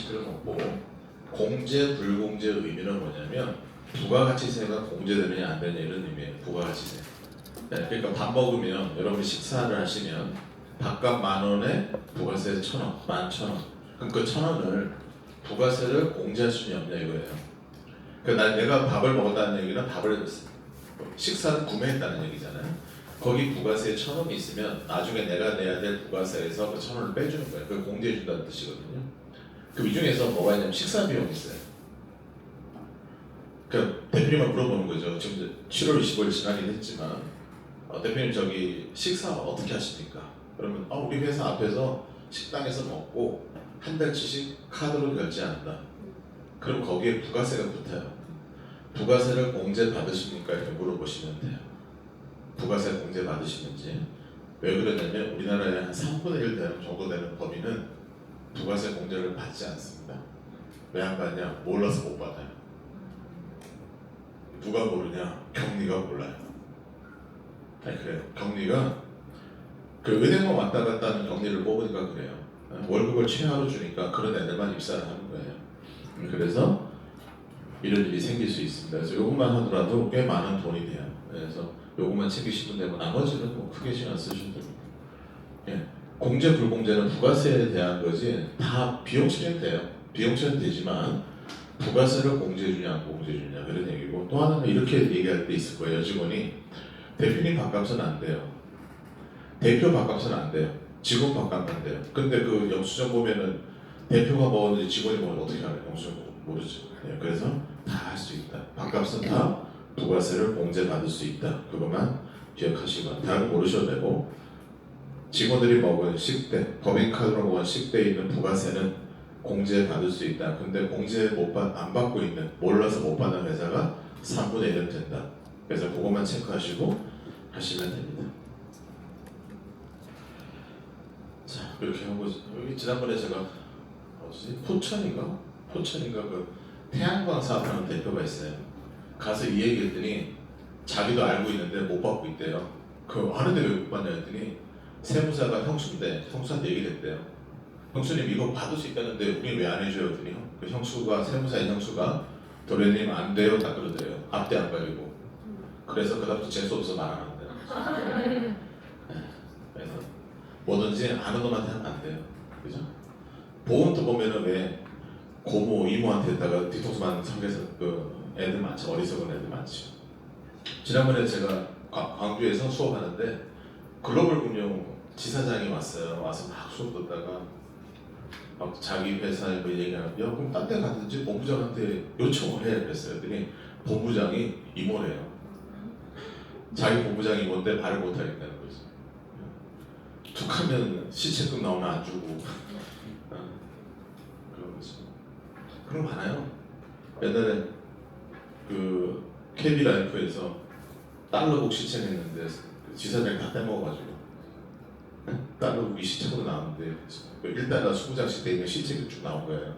식을 먹고 공제 불공제의 의미는 뭐냐면 부가가치세가 공제되느냐 안 되느냐 이런 의미예요. 부가가치세. 네, 그러니까 밥 먹으면 여러분이 식사를 하시면 밥값 10,000원에 부가세 1,000원, 11,000원. 그럼 그 1,000원을 부가세를 공제할 수는 없냐 이거예요. 그러니까 내가 밥을 먹었다는 얘기는 밥을 식사를 구매했다는 얘기잖아요. 거기 부가세 1,000원이 있으면 나중에 내가 내야 될 부가세에서 그 1,000원을 빼주는 거예요. 그걸 공제해준다는 뜻이거든요. 그 이 중에서 뭐가 있냐면 식사 비용이 있어요. 그 대표님만 물어보는 거죠. 지금 7월 25일 지나긴 했지만 대표님 저기 식사 어떻게 하십니까? 그러면 우리 회사 앞에서 식당에서 먹고 한 달치씩 카드로 결제한다. 그럼 거기에 부가세가 붙어요. 부가세를 공제 받으십니까? 이렇게 물어보시면 돼요. 부가세 공제 받으시는지. 왜 그러냐면 우리나라의 한 3분의 1 정도 되는 범위는 부가세 공제를 받지 않습니다. 왜 안 받냐? 몰라서 못 받아요. 누가 모르냐? 경리가 몰라요. 아니 그래요. 경리가 그 은행만 왔다 갔다 하는 경리를 뽑으니까 그래요. 월급을 최하로 주니까 그런 애들만 입사를 하는 거예요. 그래서 이런 일이 생길 수 있습니다. 그래서 요것만 하더라도 꽤 많은 돈이 돼요. 그래서 요것만 챙기시면 되고 나머지는 뭐 크게 신경 쓰셔도 됩니다. 예. 공제 불공제는 부가세에 대한 거지 다 비용 처리돼요. 비용 처리되지만 부가세를 공제해주냐 안 공제해주냐 그런 얘기고, 또 하나는 이렇게 얘기할 때 있을 거예요. 여직원이 대표님 밥값은 안 돼요. 대표 밥값은 안 돼요. 직원 밥값은 안 돼요. 근데 그 영수증 보면은 대표가 먹었는지 직원이 먹었는지 어떻게 알아요? 영수증 모르죠. 예, 그래서 다 할 수 있다. 밥값은 다 부가세를 공제받을 수 있다. 그것만 기억하시고 다른 모르셔도 되고, 직원들이 먹은 식대, 법인카드로 먹은 식대에 있는 부가세는 공제받을 수 있다. 근데 공제 안 받고 있는, 몰라서 못 받는 회사가 3분의 1은 된다. 그래서 그것만 체크하시고 하시면 됩니다. 자, 이렇게 하고 여기 지난번에 제가 포천인가 그 태양광 사업하는 대표가 있어요. 가서 이 얘기했더니 자기도 알고 있는데 못 받고 있대요. 그 아는데 왜 못 받냐 했더니 세무사가 형수한테 얘기를 했대요. 형수님 이거 받을 수 있다는데 우리 왜 안 해줘요? 했더니 그 형수가, 세무사의 형수가 도련님 안 돼요 딱 그러더래요. 앞대 안 가리고. 그래서 그다음부터 재수없어 말 안 한대요. 그래서 뭐든지 아는 놈한테 하면 안 돼요. 그죠? 보험도 보면은 왜 고모, 이모한테다가 뒤통수 맞는 상계에서 그 애들 많죠. 어리석은 애들 많죠. 지난번에 제가 광주에서 수업하는데 글로벌 금융 지사장이 왔어요. 와서 막 수업 듣다가 막 자기 회사에 뭐 얘기하면 야 그럼 딴 데 가든지 본부장한테 요청을 해 그랬어요. 그랬더니 본부장이 이모래요. 자기 본부장이 이모인데 말을 못 하겠다는 거죠. 툭하면 시체금 나오면 안 주고 그런 거죠. 그런 거 많아요. 옛날에 그 KB라이프에서 달러북 시책했는데 그 지사장이 다 빼먹어가지고 달러북이 시책으로 나왔는데 1달러 20장씩 돼 있는 시책이 쭉 나온 거예요.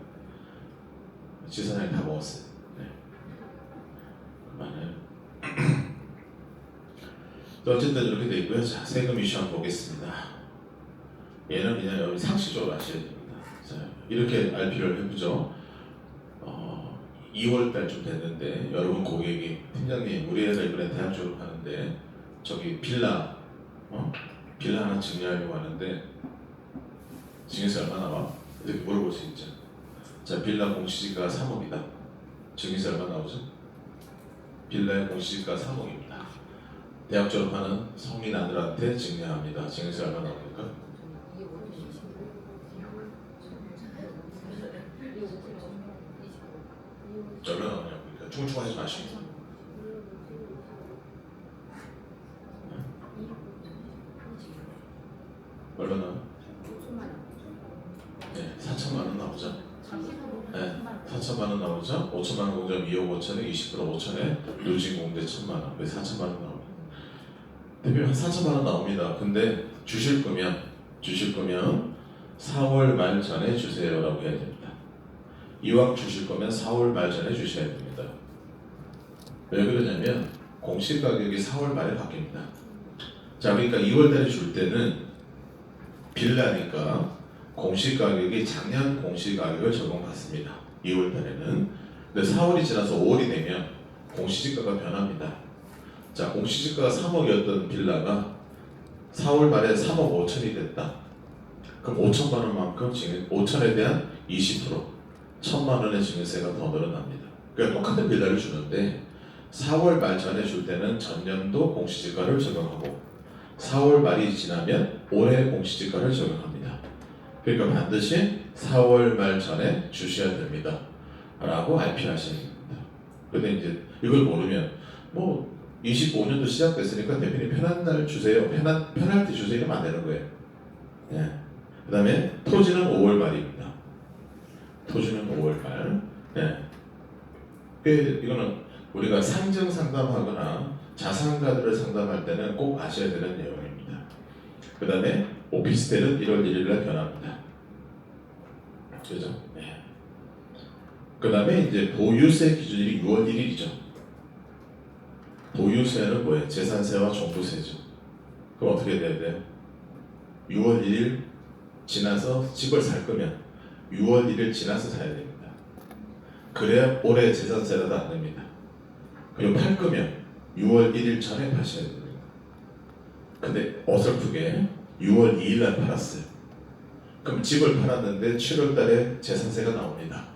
지사장이 다 먹었어요. 네. 많아요. 어쨌든 이렇게 돼 있고요. 자, 세금 이슈 한번 보겠습니다. 얘는 그냥 여기 상식적으로 아셔야 됩니다. 자, 이렇게 알 필요를 해보죠. 2월달쯤 됐는데 여러분 고객이 팀장님 우리 회사 이번에 대학 졸업하는데 저기 빌라 하나 증여하려고 하는데 증여세 얼마 나와? 이렇게 물어볼 수 있죠. 자, 빌라 공시지가 3억이다. 증여세 얼마 나오죠? 빌라의 공시지가 3억입니다. 대학 졸업하는 성인 아들한테 증여합니다. 증여세 얼마 나옵니까? 얼마 나오냐고. 그러니까 충충하지 마시고. 얼마 나와요? 네, 4천만 원 나오죠. 네, 4천만 원 나오죠. 5천만 원 공제하면 2억 5천에 20% 5천에 누진공제 1천만 원. 왜 4천만 원 나옵니다. 대표님 한 4천만 원 나옵니다. 근데 주실 거면 4월 말 전에 주세요라고 해야 됩니다. 이왕 주실 거면 4월 말 전에 주셔야 됩니다. 왜 그러냐면 공시 가격이 4월 말에 바뀝니다. 자, 그러니까 2월 달에 줄 때는 빌라니까 공시가격이 작년 공시가격을 적용받습니다. 2월 달에는. 근데 4월이 지나서 5월이 되면 공시지가가 변합니다. 자, 공시지가가 3억이었던 빌라가 4월 말에 3억 5천이 됐다. 그럼 5천만 원만큼 5천에 대한 20%, 1천만 원의 증여세가 더 늘어납니다. 그러니까 똑같은 빌라를 주는데 4월 말 전에 줄 때는 전년도 공시지가를 적용하고 4월 말이 지나면 올해 공시지가를 적용합니다. 그러니까 반드시 4월 말 전에 주셔야 됩니다. 라고 RP하셔야 됩니다. 근데 이제 이걸 모르면 뭐 25년도 시작됐으니까 대표님 편한 날 주세요. 편할 때 주세요. 이러면 안 되는 거예요. 예. 그 다음에 토지는 5월 말입니다. 토지는 5월 말. 예. 이거는 우리가 상증 상담하거나 자산가들을 상담할 때는 꼭 아셔야 되는 내용입니다. 그 다음에 오피스텔은 1월 1일 날 변합니다. 그죠? 네. 그 다음에 이제 보유세 기준일이 6월 1일이죠. 보유세는 뭐예요? 재산세와 종부세죠. 그럼 어떻게 돼야 돼요? 6월 1일 지나서 집을 살 거면 6월 1일 지나서 사야 됩니다. 그래야 올해 재산세라도 안 냅니다. 그리고 팔 거면 6월 1일 전에 파셔야 됩니다. 근데 어설프게 6월 2일 날 팔았어요. 그럼 집을 팔았는데 7월 달에 재산세가 나옵니다.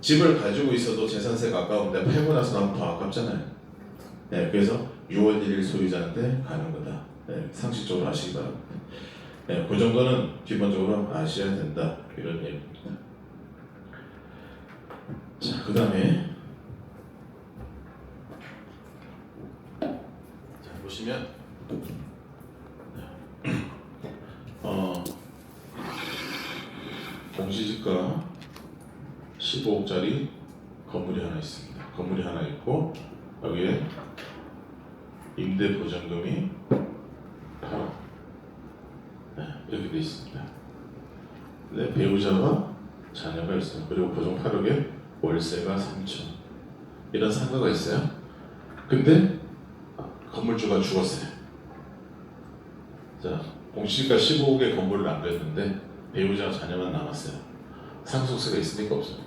집을 가지고 있어도 재산세가 아까운데 팔고 나서 나오면 더 아깝잖아요. 네, 그래서 6월 1일 소유자한테 가는 거다. 네, 상식적으로 아시기 바랍니다. 네, 그 정도는 기본적으로 아셔야 된다. 이런 얘기입니다. 자, 그 다음에 자, 보시면 공시지가 15억짜리 건물이 하나 있습니다. 건물이 하나 있고 여기에 임대보증금이 8억 이렇게 되어 있습니다. 네, 배우자가 자녀가 있어요. 그리고 보증 8억에 월세가 3천 이런 상가가 있어요. 근데 건물주가 죽었어요. 자, 공시지가 15억의 건물을 남겼는데 배우자와 자녀만 남았어요. 상속세가 있습니까 없습니까?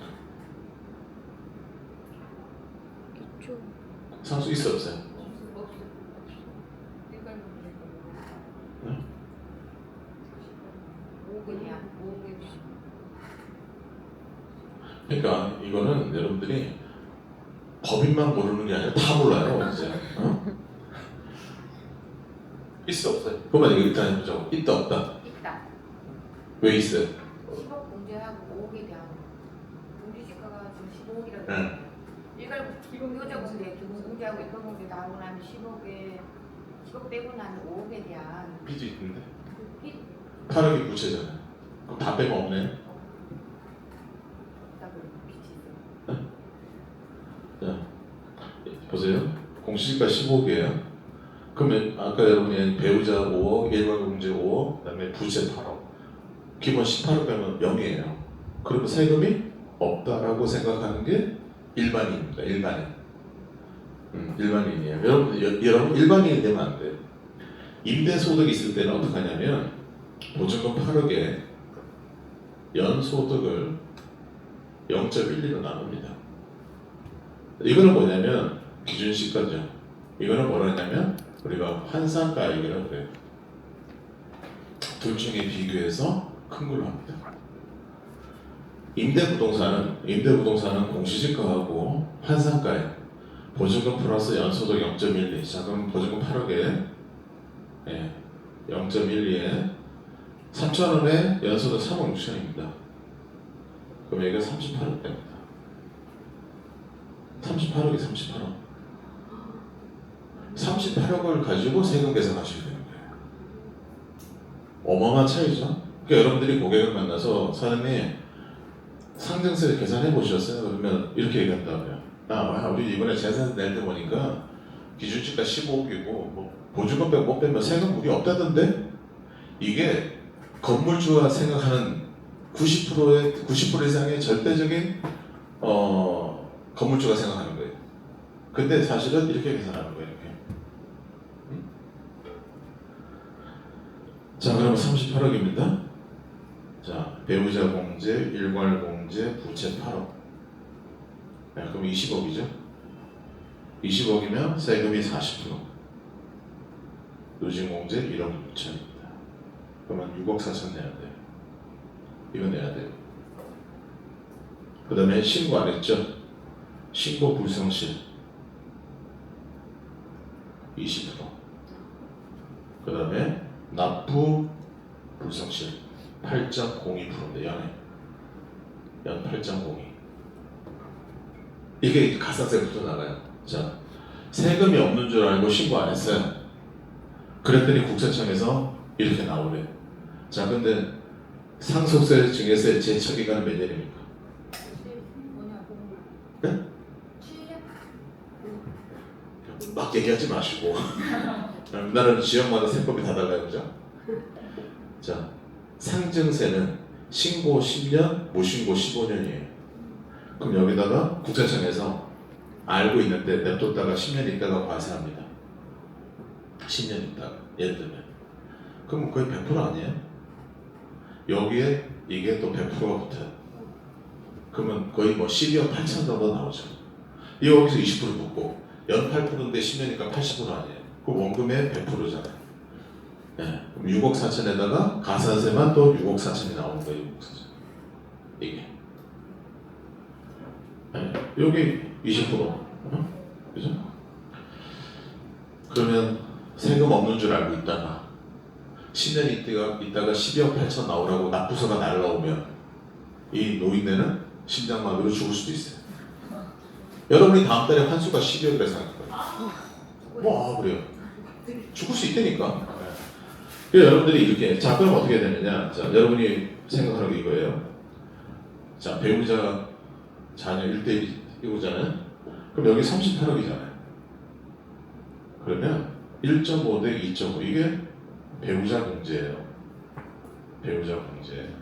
상속 있어 없어요? 네? 그러니까 이거는 여러분들이 법인만 모르는 게 아니라 다 몰라요, 진짜. 있어 없어요? 그만 이거 일단 해보자고. 있다 없다? 있다. 왜 있어요? 10억 공제하고 5억에 대한 공시지가가 지금 15억이라고 네. 했잖아요. 일괄 기본요자 공제, 기본 공제하고 일괄 공제 나오고 나면 10억 빼고 나면 5억에 대한 빚이 있는데? 빚 8억이 부채잖아요. 그럼 다 빼면 없네. 있다고 빚이 있어요. 자, 보세요. 공시지가 15억이에요. 그러면 아까 여러분이 배우자 5억, 일괄공제 5억, 그다음에 부채 8억, 기본 18억 빼면 0이에요. 그러면 세금이 없다라고 생각하는 게 일반인입니다. 일반인. 일반인이에요. 여러분 일반인이 되면 안 돼요. 임대소득이 있을 때는 어떻게 하냐면 보증금 8억에 연소득을 0.12로 나눕니다. 이거는 뭐냐면 기준시가죠. 이거는 뭐라냐면 우리가 환산가액이라고 그래요. 둘 중에 비교해서 큰 걸로 합니다. 임대부동산은 공시지가하고 환산가액, 보증금 플러스 연소득 0.12. 자, 그럼 보증금 8억에 0.12에 3,000원에 연소득 3억 6천입니다. 그럼 여기가 38억 됩니다. 38억이 38억. 38억을 가지고 세금 계산하시게 되는 거예요. 어마어마한 차이죠. 그러니까 여러분들이 고객을 만나서 사장님 상증세 계산해 보셨어요? 그러면 이렇게 얘기한다고요. 우리 이번에 재산 낼 때 보니까 기준시가 15억이고 뭐 보증금 빼고 못 빼면 세금 무리 없다던데? 이게 건물주가 생각하는 90% 이상의 절대적인 건물주가 생각하는 거예요. 근데 사실은 이렇게 계산하는 거예요. 이렇게. 자, 그럼 38억입니다. 자, 배우자 공제, 일괄 공제, 부채 8억. 그럼 20억이죠? 20억이면 세금이 40%. 누진공제 1억 6천입니다. 그러면 6억 4천 내야 돼요. 이거 내야 돼요. 그 다음에 신고 안 했죠? 신고 불성실 20%. 그 다음에 납부 불성실 8.02%인데 연 8.02. 이게 가산세부터 나가요. 자, 세금이 없는 줄 알고 신고 안 했어요. 그랬더니 국세청에서 이렇게 나오래요. 자, 근데 상속세, 증여세 제청 기간은 몇 년입니까? 네? 막 얘기하지 마시고. 우리나라는 지역마다 세법이 다 달라요, 그죠? 자, 상증세는 신고 10년, 무신고 15년이에요. 그럼 여기다가 국세청에서 알고 있는데 냅뒀다가 10년 있다가 과세합니다. 10년 있다가 예를 들면 그럼 거의 100% 아니에요? 여기에 이게 또 100%가 붙어요. 그러면 거의 뭐 12억 8천 정도 나오죠. 여기서 20% 붙고 연 8%인데 10년이니까 80% 아니에요. 그 원금의 100%잖아요. 네. 그럼 6억 4천에다가 가산세만 또 6억 4천이 나오는 거예요. 6억 4천. 이게. 네. 여기 20%. 그죠? 그러면 세금 없는 줄 알고 있다가 10년 있다가 12억 8천 나오라고 납부서가 날라오면 이 노인네는 심장마비로 죽을 수도 있어요. 여러분이 다음 달에 환수가 12억이라 생각해요. 그래요. 죽을 수 있다니까. 그래서 여러분들이 이렇게, 자, 그럼 어떻게 되느냐. 자, 여러분이 생각하는 게 이거예요. 자, 배우자, 자녀 1대1 이거잖아요. 그럼 여기 38억이잖아요. 그러면 1.5 대 2.5 이게 배우자 공제예요. 배우자 공제.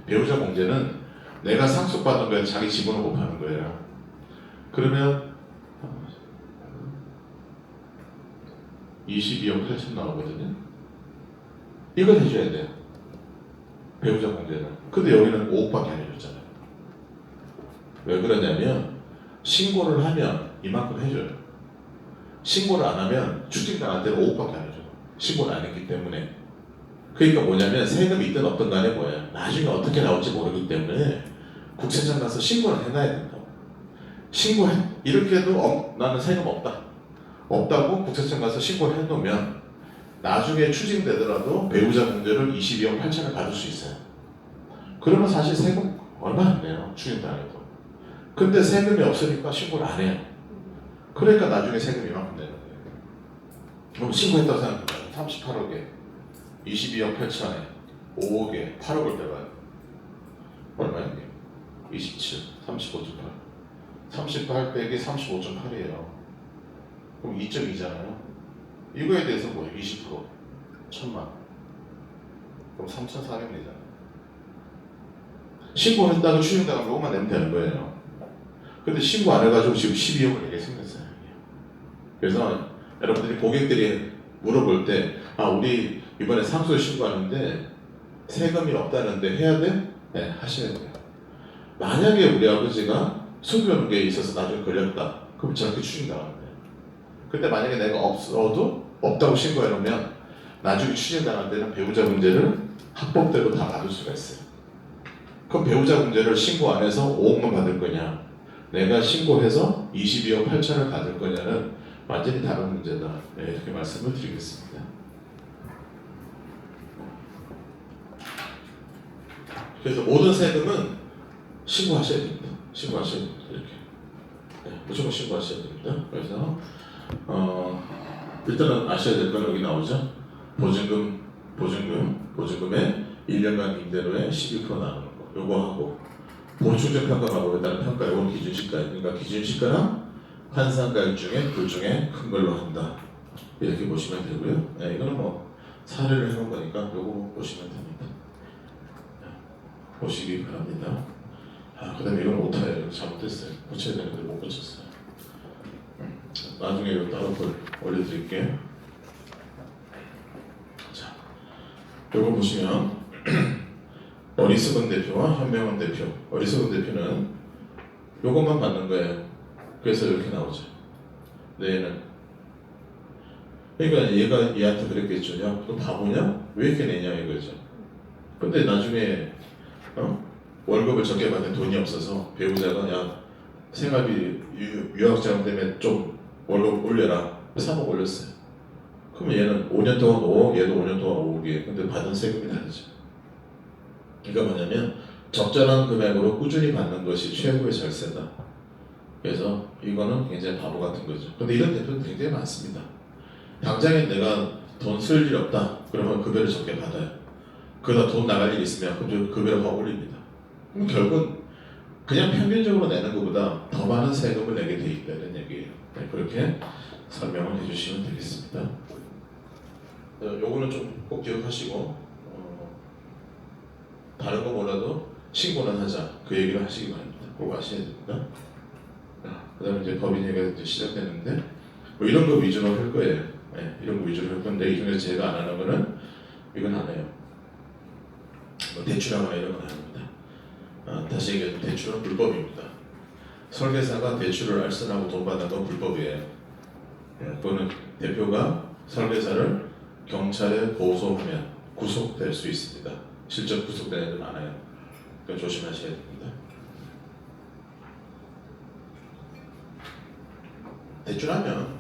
배우자 공제는 내가 상속받은 거에 자기 지분을 곱하는 거예요. 그러면 22억 8천 나오거든요. 이걸 해줘야 돼요. 배우자 공제는. 근데 여기는 5억밖에 안 해줬잖아요. 왜 그러냐면 신고를 하면 이만큼 해줘요. 신고를 안 하면 추징당할 때는 5억밖에 안 해줘요. 신고를 안 했기 때문에. 그러니까 뭐냐면 세금이 있든 없든 간에 뭐예요. 나중에 어떻게 나올지 모르기 때문에 국세청 가서 신고를 해놔야 된다고. 신고해. 이렇게 해도 나는 세금 없다. 없다고 국세청 가서 신고를 해놓으면 나중에 추징되더라도 배우자 공제를 22억 8천을 받을 수 있어요. 그러면 사실 세금 얼마 안 내요. 추징당해도. 근데 세금이 없으니까 신고를 안 해요. 그러니까 나중에 세금이 이만큼 내는 거예요. 그럼 신고했다고 생각해봐요. 38억에 22억 8천에 5억에 8억을 대봐요. 얼마예요? 27, 35.8. 38 빼기 35.8이에요. 그럼 2.2잖아요. 이거에 대해서 뭐예요? 20%. 1000만. 그럼 3,400이잖아요. 신고했다고 추징당하면 이것만 내면 되는 거예요. 근데 신고 안 해가지고 지금 12억을 내게 생겼어요. 그래서 여러분들이 고객들이 물어볼 때, 우리 이번에 상속을 신고하는데 세금이 없다는데 해야 돼? 네, 하셔야 돼요. 만약에 우리 아버지가 숨겨놓은 게 있어서 나중에 걸렸다. 그럼 저렇게 추징당하는 거예요. 근데 만약에 내가 없다고 신고해놓으면 나중에 추징당할 때는 배우자 문제를 합법대로 다 받을 수가 있어요. 그럼 배우자 문제를 신고 안 해서 5억만 받을 거냐, 내가 신고해서 22억 8천을 받을 거냐는 완전히 다른 문제다. 네, 이렇게 말씀을 드리겠습니다. 그래서 모든 세금은 신고하셔야 됩니다. 신고하셔야 됩니다. 이렇게. 네, 무조건 신고하셔야 됩니다. 그래서 일단은 아셔야 될 건 여기 나오죠. 보증금에 1년간 임대료에 12% 나누는 거. 요거 하고 보충적 평가가로 따른 평가, 이건 기준시가. 그러니까 기준시가랑 환산가액 중에 둘 중에 큰 걸로 한다. 이렇게 보시면 되고요. 네, 이거는 뭐 사례를 해놓은 거니까 요거 보시면 됩니다. 네, 보시기 바랍니다. 그 다음에 이건 오타예요. 잘못했어요. 고쳐야 되는데 못 고쳤어요. 나중에 이거 따로 올려드릴게요. 자, 요거 보시면 어리석은 대표와 현명한 대표. 어리석은 대표는 요것만 받는 거예요. 그래서 이렇게 나오죠. 얘는 그러니까 얘가 얘한테 그랬겠죠. 야, 너 바보냐? 왜 이렇게 내냐 이거죠. 근데 나중에 월급을 적게 받는 돈이 없어서 배우자가 야 생활비 유학자금 때문에 좀 월급 올려라. 3억 올렸어요. 그러면 얘는 5년 동안 5억, 얘도 5년 동안 5억이에요. 근데 받은 세금이 다르죠. 그러니까 뭐냐면 적절한 금액으로 꾸준히 받는 것이 최고의 절세다. 그래서 이거는 굉장히 바보 같은 거죠. 근데 이런 대표는 굉장히 많습니다. 당장에 내가 돈 쓸 일 없다. 그러면 급여를 적게 받아요. 그러다 돈 나갈 일 있으면 급여를 확 올립니다. 그럼 결국은 그냥 평균적으로 내는 것보다 더 많은 세금을 내게 돼 있다 이런 얘기예요. 네, 그렇게 설명을 해주시면 되겠습니다. 요거는 좀 꼭 기억하시고 다른 거 몰라도 신고는 하자 그 얘기를 하시기 바랍니다. 꼭 하셔야 됩니다. 그다음에 이제 법인 얘기가 이제 시작되는데 뭐 이런 거 위주로 할 거예요. 네, 이런 거 위주로 할 건데 이 중에서 제가 안 하는 거는 이건 안 해요. 뭐 대출하거나 이런 건 안 합니다. 다시 얘기하면 대출은 불법입니다. 설계사가 대출을 알선하고 돈 받는 건 불법이에요. 그거는 대표가 설계사를 경찰에 고소하면 구속될 수 있습니다. 실제 구속되는 애들 많아요. 그러니까 조심하셔야 됩니다. 대출하면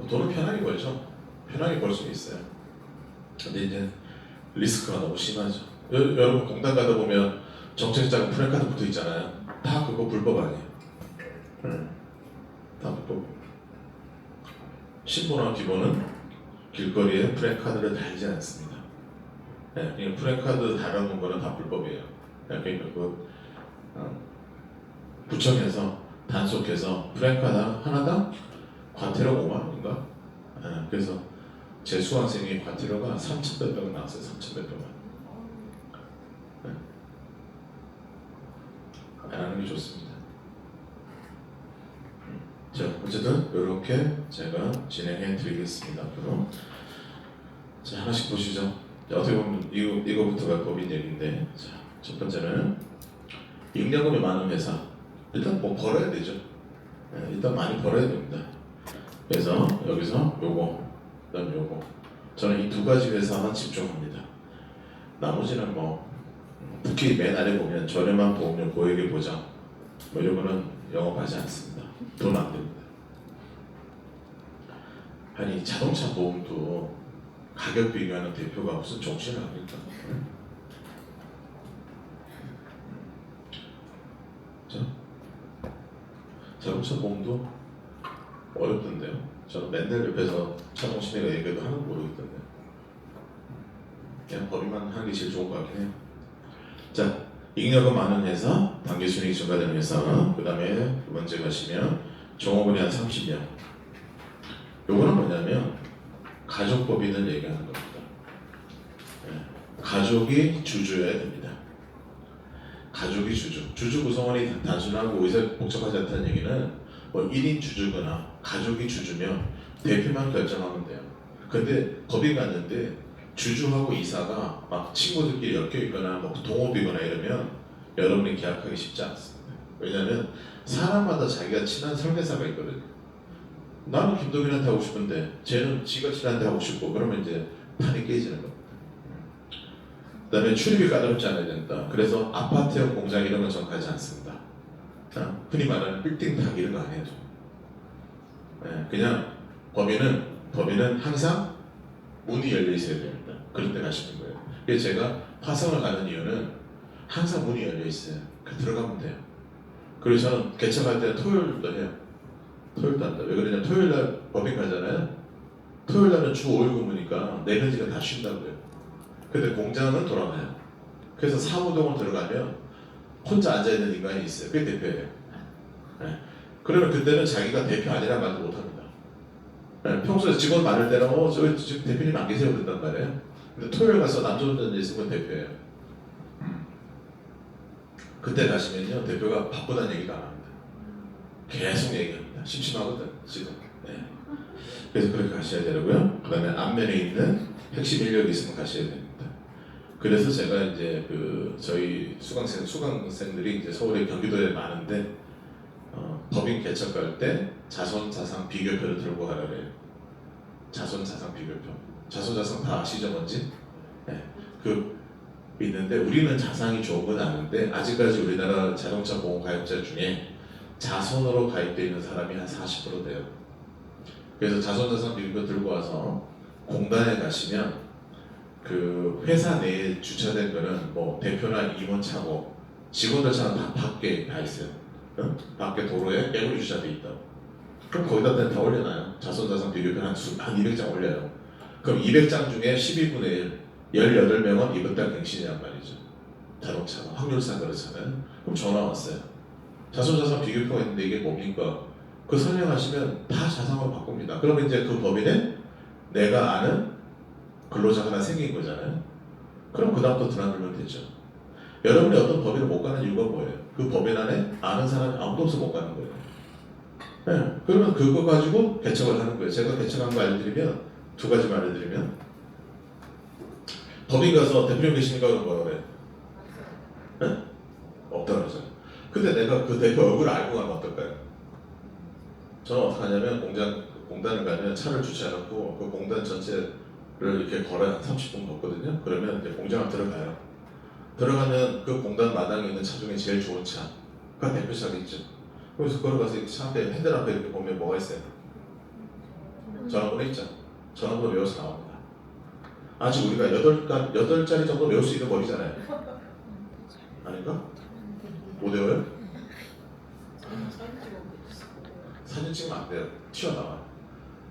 돈은 편하게 벌죠. 편하게 벌 수 있어요. 근데 이제 리스크가 너무 심하죠. 여러분 공단 가다 보면 정책자금 프랜카드 붙어 있잖아요. 다 그거 불법 아니에요. 다 불법. 신분화 기본은 길거리에 프랜카드를 달지 않습니다. 네, 프랜카드 달아놓은 거는 다 불법이에요. 그러니까 구청에서 단속해서 프랜카드 하나당 과태료 5만 원인가? 그래서 제 수강생이 과태료가 3,100원 나왔어요. 3,100원. 안 하는 게 좋습니다. 자, 어쨌든 이렇게 제가 진행해 드리겠습니다. 앞으로 자 하나씩 보시죠. 어떻게 보면 이거부터가 법인 얘기인데, 자, 첫 번째는 잉여금이 많은 회사. 일단 뭐 벌어야 되죠. 일단 많이 벌어야 됩니다. 그래서 여기서 요거, 그다음 요거. 저는 이 두 가지 회사만 집중합니다. 나머지는 뭐 특히 맨 아래 보면 저렴한 보험료 고액의 보장 뭐 이런 거는 영업하지 않습니다. 돈 안 됩니다. 아니 자동차 보험도 가격 비교하는 대표가 무슨 정신을 합니까? 자, 자동차 보험도 어렵던데요. 저는 맨날 옆에서 차동 시내가 얘기해도 하나도 모르겠던데. 그냥 법인만 하는 게 제일 좋은 것 같긴 해요. 자, 잉여금 많은 회사, 당기순이익 증가되는 회사, 그 다음에 두 번째 가시면 종업원이 한 30명. 요거는 뭐냐면 가족법인을 얘기하는 겁니다. 가족이 주주여야 됩니다. 가족이 주주 구성원이 단순하고 의사 복잡하지 않다는 얘기는 뭐 1인 주주거나 가족이 주주면 대표만 결정하면 돼요. 근데 법인 갔는데 주주하고 이사가 막 친구들끼리 엮여 있거나 뭐 동업이거나 이러면 여러분이 계약하기 쉽지 않습니다. 왜냐하면 사람마다 자기가 친한 설계사가 있거든요. 나는 김동인한테 하고 싶은데 쟤는 지가 친한테 하고 싶고 그러면 이제 판이 깨지는 겁니다. 그 다음에 출입이 까다롭지 않아야 된다. 그래서 아파트형 공장 이런 건 정하지 않습니다. 흔히 말하는 빌딩 탁 이런 거 안 해요. 그냥 법인은 항상 문이 열려 있어야 됩니다. 그런 데 가시는 거예요. 그래서 제가 화성을 가는 이유는 항상 문이 열려 있어요. 들어가면 돼요. 그리고 저는 개척할 때 토요일도 해요. 토요일도 한다. 왜 그러냐면 토요일날 법인 가잖아요. 토요일날은 주 5일 근무니까 내려지가 다 쉰다고요. 근데 공장은 돌아가요. 그래서 사무동을 들어가면 혼자 앉아있는 인간이 있어요. 그게 대표예요. 그러면 그때는 자기가 대표 아니란 말도 못합니다. 평소에 직원 많을 때는 저희 지금 대표님 안 계세요 그랬단 말이에요. 근데 토요일 가서 남자 혼자 있으면 대표예요. 그때 가시면요 대표가 바쁘다는 얘기도 안 합니다. 계속 얘기합니다. 심심하거든 지금. 그래서 그렇게 가셔야 되고요. 그 다음에 앞면에 있는 핵심 인력이 있으면 가셔야 됩니다. 그래서 제가 이제 그 저희 수강생들이 이제 서울에 경기도에 많은데 법인 개척할 때 자손자산 비교표를 들고 가라 그래요. 자손자산 비교표. 자손자산 다 아시죠 뭔지? 네. 그 있는데 우리는 자산이 좋은 건 아는데 아직까지 우리나라 자동차 보험 가입자 중에 자손으로 가입되어 있는 사람이 한 40% 돼요. 그래서 자손자산 비교표 들고 와서 공단에 가시면 그 회사 내에 주차된 거는 뭐 대표나 임원 차고 직원들 차는 다 밖에 다 있어요. 밖에 도로에 깨구리 주차돼 있다고. 그럼 거기다 다 올려놔요. 자손자산 비교표 한 200장 올려요. 그럼 200장 중에 12분의 1, 18명은 이번 달 갱신이란 말이죠. 자동차가 확률상 그렇잖아요. 그럼 전화 왔어요. 자손자산 비교표가 있는데 이게 뭡니까? 그 설명하시면 다 자산으로 바꿉니다. 그러면 이제 그 법인에 내가 아는 근로자가 하나 생긴 거잖아요. 그럼 그 다음부터 드나들면 되죠. 여러분이 어떤 법인을 못 가는 이유가 뭐예요? 그 법인 안에 아는 사람이 아무도 없어 못 가는 거예요. 네. 그러면 그거 가지고 개척을 하는 거예요. 제가 개척한 거 알려드리면 두 가지만 알려드리면 법인 가서 대표님 계십니까? 그럼 뭐라 그래요? 네? 없다 그러잖아요. 근데 내가 그 대표 얼굴을 알고 가면 어떨까요? 저는 어떻게 하냐면 공단을 가면 차를 주차해놓고 그 공단 전체를 이렇게 걸어야 한 30분 걷거든요. 그러면 이제 공장을 들어가요. 들어가면 그 공단 마당에 있는 차 중에 제일 좋은 차가 대표차가 있죠. 그래서 걸어가서 이렇게 차 앞에 핸들 앞에 이렇게 보면 뭐가 있어요? 전화번호 있죠. 전화번호 외워서 나옵니다. 아직 우리가 8자리 정도 외울 수 있는 법이잖아요. 아닌가? 못 외워요? 사진 찍으면 안 돼요. 튀어나와요.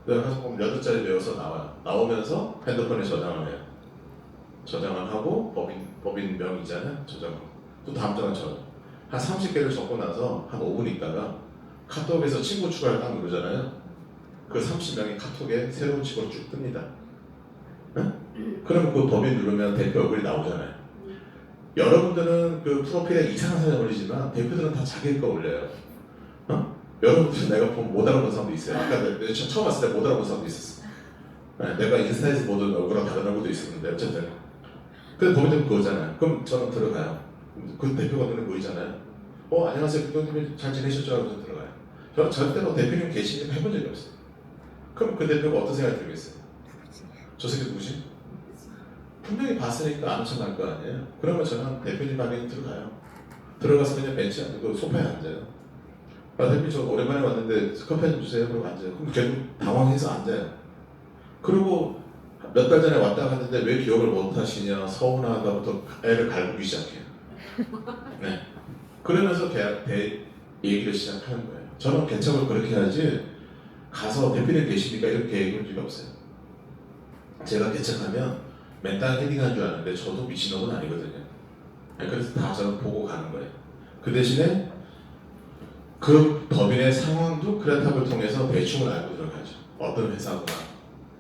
내가 가서 보면 8자리 외워서 나와요. 나오면서 핸드폰에 저장을 해요. 저장을 하고 법인명이잖아요. 저장하고 또 다음 장은 저장. 한 30개를 적고 나서 한 5분 있다가 카톡에서 친구 추가를 딱 누르잖아요. 그 30명이 카톡에 새로운 친구로 쭉 뜹니다. 네? 그러면 그 법인 누르면 대표 얼굴이 나오잖아요. 여러분들은 그 프로필에 이상한 사진 올리지만 대표들은 다 자기 거 올려요. 여러분들은 내가 보면 못 알아본 사람도 있어요. 아까 내가 처음 왔을 때 못 알아본 사람도 있었어. 네, 내가 인스타에서 보던 얼굴랑 다른 얼굴도 있었는데 어쨌든 근데 법인은 그거잖아요. 그럼 저는 들어가요. 그 대표가 눈에 보이잖아요. 안녕하세요. 대표님 잘 지내셨죠? 하면서 들어가요. 저는 절대로 대표님 계시는 해본 적이 없어요. 그럼 그 대표가 어떤 생각이 들겠어요? 저 새끼 누구지? 분명히 봤으니까 아는 척 할 거 아니에요. 그러면 저는 대표님 방에 들어가요. 들어가서 그냥 벤치에 앉고 소파에 앉아요. 대표님 저 오랜만에 왔는데 커피 좀 주세요. 그러고 앉아요. 그럼 결국 당황해서 앉아요. 그리고 몇 달 전에 왔다 갔는데 왜 기억을 못 하시냐 서운하다부터 애를 갈구기 시작해요. 네. 그러면서 얘기를 시작하는 거예요. 저는 개척을 그렇게 해야지 가서 대표님 계시니까 이렇게 얘기할 필요 없어요. 제가 개척하면 맨땅 헤딩한 줄 아는데 저도 미친놈은 아니거든요. 그래서 다 저는 보고 가는 거예요. 그 대신에 그 법인의 상황도 크레탑을 통해서 대충을 알고 들어가죠. 어떤 회사구나.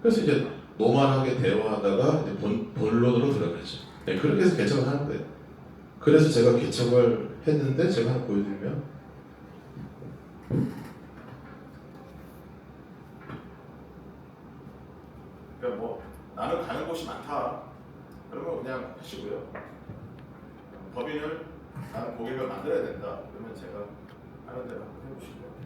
그래서 이제 노멀하게 대화하다가 이제 본론으로 들어가죠. 네, 그렇게 해서 개척을 하는 거예요. 그래서 제가 개척을 했는데 제가 하나 보여드리면 그러니까 뭐 나는 가는 곳이 많다. 그러면 그냥 하시고요. 법인을 나는 고객을 만들어야 된다. 그러면 제가 하는 대로 한번 해보시고요.